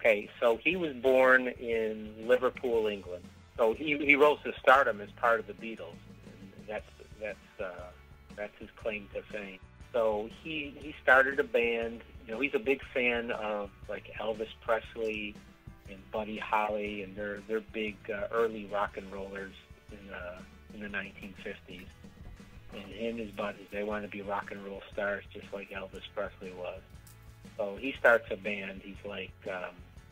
Okay, so he was born in Liverpool, England. So he rose to stardom as part of the Beatles. And that's his claim to fame. So he started a band. You know, he's a big fan of like Elvis Presley and Buddy Holly, and they're big early rock and rollers in the 1950s. And him and his buddies, they want to be rock and roll stars just like Elvis Presley was. So he starts a band. He's like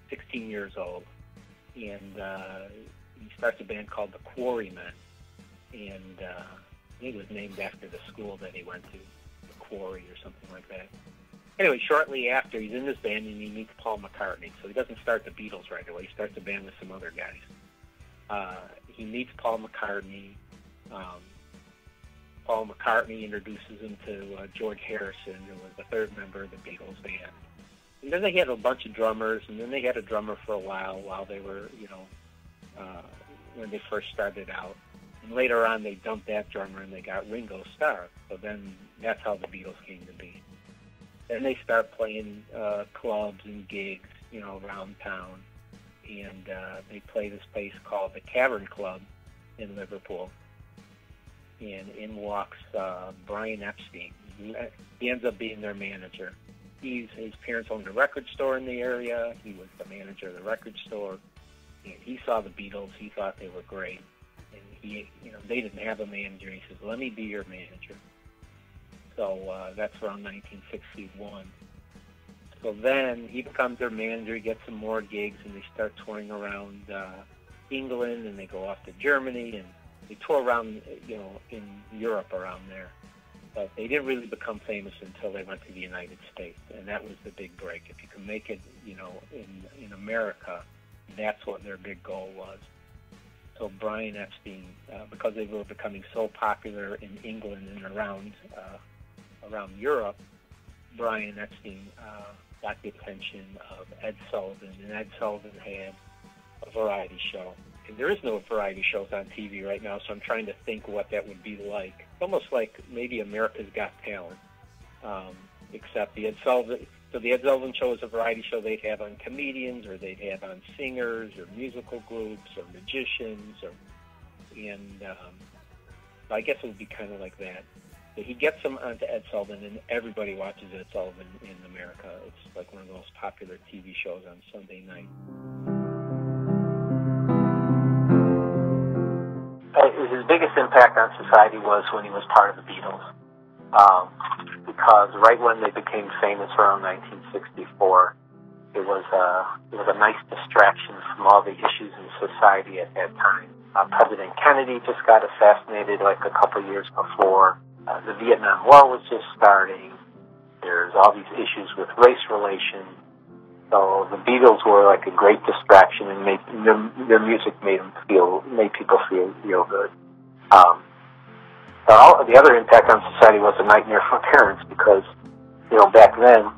16 years old, and he starts a band called the Quarrymen. And I think it was named after the school that he went to, the Quarry or something like that. Anyway, shortly after, he's in this band and he meets Paul McCartney. So he doesn't start the Beatles right away. He starts a band with some other guys. He meets Paul McCartney. Paul McCartney introduces him to George Harrison, who was the third member of the Beatles band. And then they had a bunch of drummers, and then they had a drummer for a while they were, when they first started out. And later on, they dumped that drummer and they got Ringo Starr. So then that's how the Beatles came to be. Then they start playing clubs and gigs, around town. And they play this place called the Cavern Club in Liverpool. And in walks Brian Epstein. He ends up being their manager. His parents owned a record store in the area. He was the manager of the record store. And he saw the Beatles. He thought they were great. And they didn't have a manager. He says, "Let me be your manager." So that's around 1961. So then he becomes their manager. He gets some more gigs, and they start touring around England, and they go off to Germany, and they tour around, in Europe around there. But they didn't really become famous until they went to the United States, and that was the big break. If you can make it, in America, that's what their big goal was. So Brian Epstein, because they were becoming so popular in England and around Europe, Brian Epstein got the attention of Ed Sullivan, and Ed Sullivan had a variety show. And there is no variety shows on TV right now, so I'm trying to think what that would be like. It's almost like maybe America's Got Talent, except the Ed Sullivan. So the Ed Sullivan show is a variety show they'd have on comedians, or they'd have on singers, or musical groups, or magicians, and so I guess it would be kind of like that. But he gets them onto Ed Sullivan, and everybody watches Ed Sullivan in America. It's like one of the most popular TV shows on Sunday night. His biggest impact on society was when he was part of the Beatles, because right when they became famous around 1964, it was a nice distraction from all the issues in society at that time. President Kennedy just got assassinated like a couple years before. The Vietnam War was just starting. There's all these issues with race relations. So the Beatles were like a great distraction, and their music made people feel real good. The other impact on society was a nightmare for parents because, back then,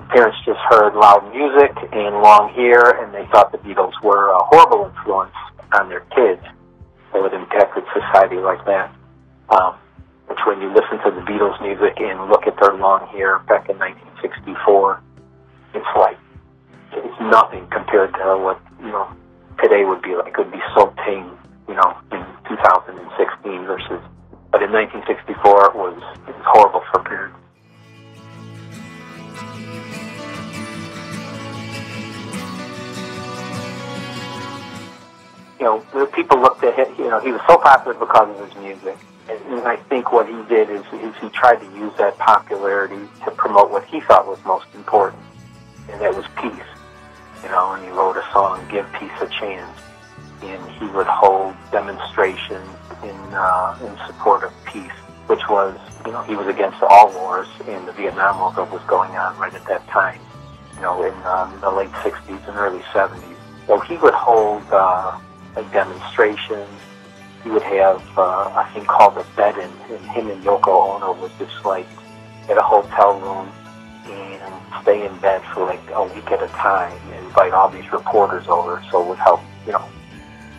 parents just heard loud music and long hair, and they thought the Beatles were a horrible influence on their kids. So it impacted society like that. Which when you listen to the Beatles music and look at their long hair back in 1964, it's nothing compared to what, today would be like. It would be so tame, in 2016 versus, but in 1964 it was horrible for parents. People looked at him, he was so popular because of his music. And I think what he did is he tried to use that popularity to promote what he thought was most important, and that was peace. And he wrote a song, "Give Peace a Chance," and he would hold demonstrations in support of peace, which was, he was against all wars, and the Vietnam War was going on right at that time, in the late 60s and early 70s. So he would hold demonstrations. He would have a thing called a bed-in, and him and Yoko Ono would just get a hotel room and stay in bed for like a week at a time and invite all these reporters over, so it would help,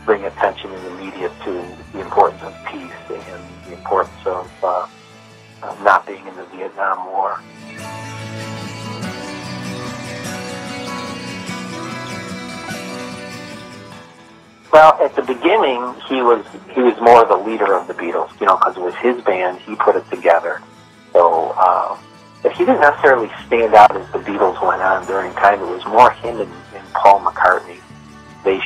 bring attention in the media to the importance of peace and the importance of not being in the Vietnam War. Well, at the beginning, he was more the leader of the Beatles, because it was his band. He put it together. So, but he didn't necessarily stand out as the Beatles went on during time. It was more him and Paul McCartney. They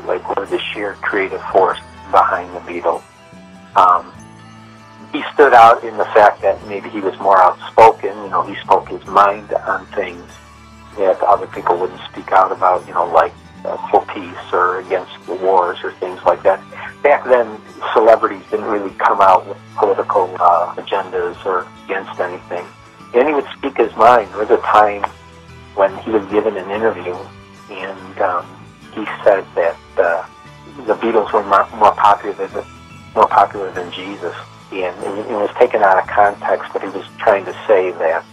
like were the sheer creative force behind the Beatles. He stood out in the fact that maybe he was more outspoken. He spoke his mind on things that other people wouldn't speak out about. Like for peace or against the wars or things like that. Back then, celebrities didn't really come out with political agendas or against anything. And he would speak his mind. There was a time when he was given an interview, and he said that the Beatles were more popular than Jesus. And it was taken out of context, but he was trying to say that,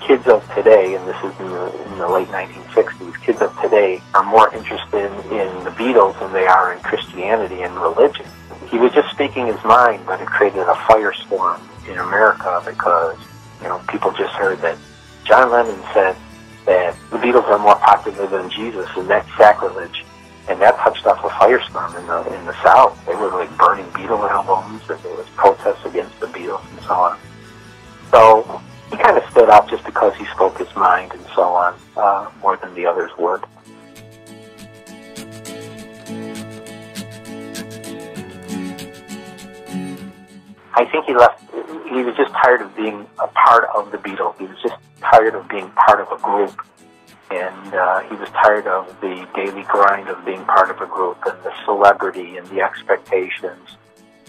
kids of today, and this is in the late 1960s, kids of today are more interested in the Beatles than they are in Christianity and religion. He was just speaking his mind, but it created a firestorm in America because, people just heard that John Lennon said that the Beatles are more popular than Jesus, and that's sacrilege. And that touched off a firestorm in the South. They were like burning Beatle albums, and there was protests against the Beatles and so on. So he kind of stood out just because he spoke his mind and so on, more than the others would. I think he left. He was just tired of being a part of the Beatles. He was just tired of being part of a group. And he was tired of the daily grind of being part of a group and the celebrity and the expectations.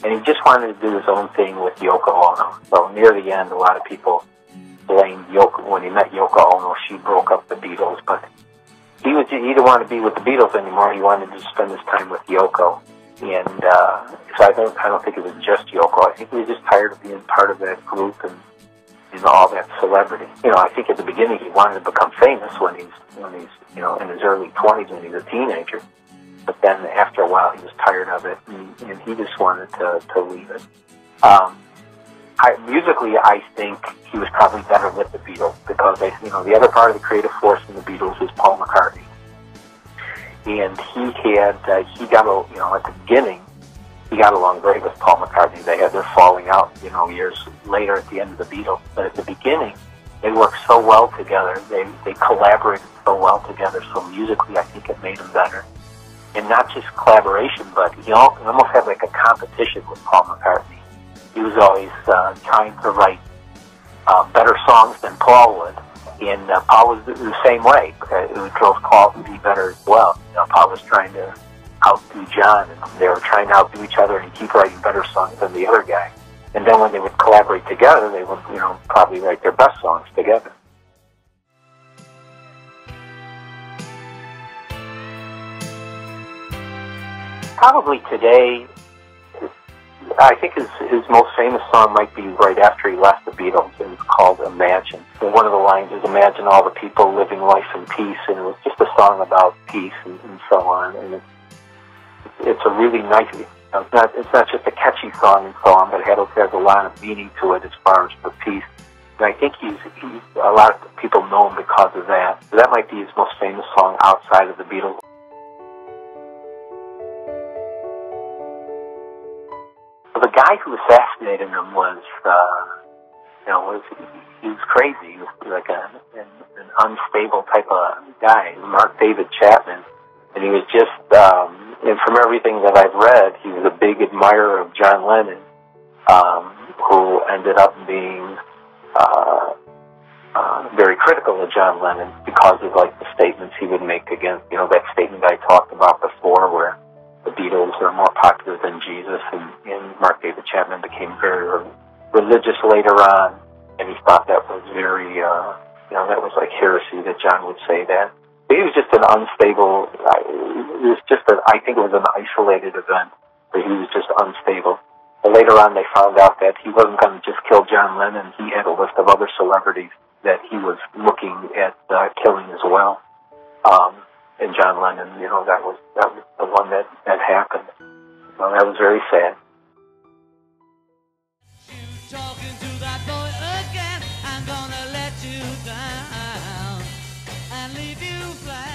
And he just wanted to do his own thing with Yoko Ono. So near the end, a lot of people blamed Yoko. When he met Yoko Ono, she broke up the Beatles. But he didn't want to be with the Beatles anymore. He wanted to spend his time with Yoko. And so I don't think it was just Yoko. I think he was just tired of being part of that group and all that celebrity. I think at the beginning he wanted to become famous when he's in his early 20s when he's a teenager. But then after a while he was tired of it, and he just wanted to leave it. Musically, I think he was probably better with the Beatles because the other part of the creative force in the Beatles was Paul McCartney, and he got at the beginning. He got along great with Paul McCartney. They had their falling out, years later at the end of the Beatles. But at the beginning, they worked so well together. They collaborated so well together. So musically, I think it made them better. And not just collaboration, but he almost had like a competition with Paul McCartney. He was always trying to write better songs than Paul would. And Paul was the same way. It drove Paul to be better as well. Paul was trying to outdo John, and they were trying to outdo each other and keep writing better songs than the other guy. And then when they would collaborate together, they would, probably write their best songs together. Probably today, I think his most famous song might be right after he left the Beatles. It was called Imagine. And one of the lines is, imagine all the people living life in peace. And it was just a song about peace and so on. And it's a really nice, it's not just a catchy song and so on, but it has a lot of meaning to it as far as the peace. And I think he's a lot of people know him because of that. So that might be his most famous song outside of the Beatles. The guy who assassinated him was he was crazy. He was like an unstable type of guy, Mark David Chapman. And he was just, and from everything that I've read, he was a big admirer of John Lennon, who ended up being very critical of John Lennon because of like the statements he would make against, that statement I talked about before where the Beatles are more popular than Jesus, and Mark David Chapman became very religious later on, and he thought that was very, that was like heresy that John would say that. He was just an unstable, I think it was an isolated event, where he was just unstable. But later on they found out that he wasn't going to just kill John Lennon, he had a list of other celebrities that he was looking at killing as well. And John Lennon, that was the one that happened. Well, that was very sad. You talking to that boy again? I'm gonna let you down and leave you flat.